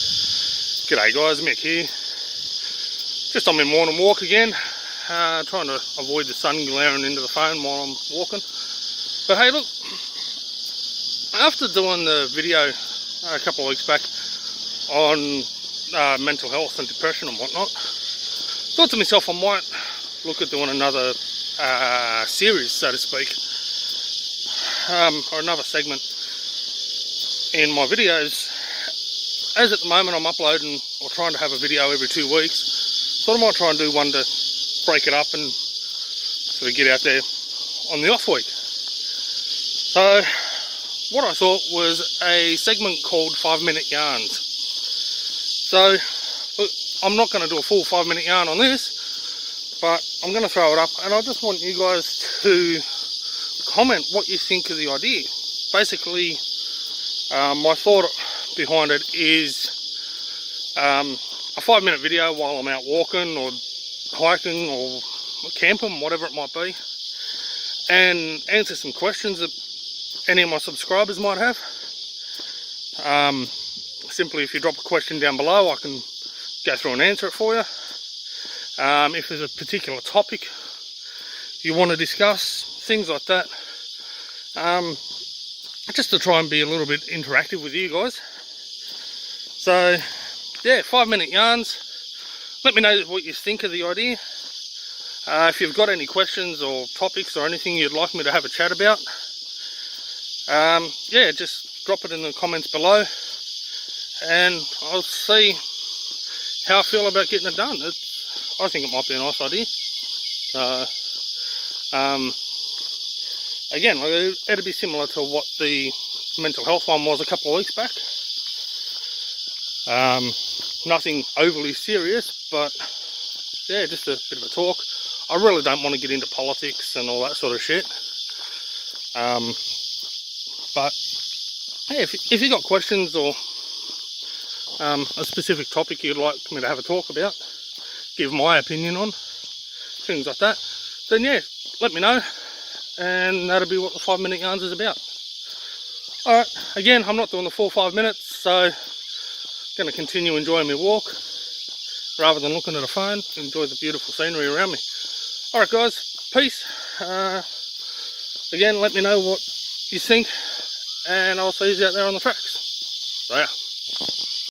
G'day guys, Mick here. Just on my morning walk again, trying to avoid the sun glaring into the phone while I'm walking. But hey look, after doing the video a couple of weeks back on mental health and depression and whatnot, thought to myself I might look at doing another series, so to speak, or another segment in my videos. As at the moment I'm uploading or trying to have a video every 2 weeks, thought I might try and do one to break it up and sort of get out there on the off week. So what I thought was a segment called 5-minute yarns. So look, I'm not going to do a full 5-minute yarn on this, but I'm going to throw it up, and I just want you guys to comment what you think of the idea. Basically, my thought behind it is a 5-minute video while I'm out walking or hiking or camping, whatever it might be, and answer some questions that any of my subscribers might have. Simply, if you drop a question down below, I can go through and answer it for you. If there's a particular topic you want to discuss, things like that, just to try and be a little bit interactive with you guys. So yeah, 5-minute yarns. Let me know what you think of the idea. If you've got any questions or topics or anything you'd like me to have a chat about, yeah, just drop it in the comments below, and I'll see how I feel about getting it done. I think it might be a nice idea. Again, it'd be similar to what the mental health one was a couple of weeks back. Nothing overly serious, but yeah, just a bit of a talk. I really don't want to get into politics and all that sort of shit. But hey, if you got questions or a specific topic you'd like me to have a talk about, give my opinion on, things like that, then yeah, let me know, and that'll be what the 5-minute yarns is about. Alright, again, I'm not doing the full 5 minutes, so going to continue enjoying my walk rather than looking at a phone. Enjoy the beautiful scenery around me. Alright guys, peace. Again, let me know what you think, and I'll see you out there on the tracks. So yeah.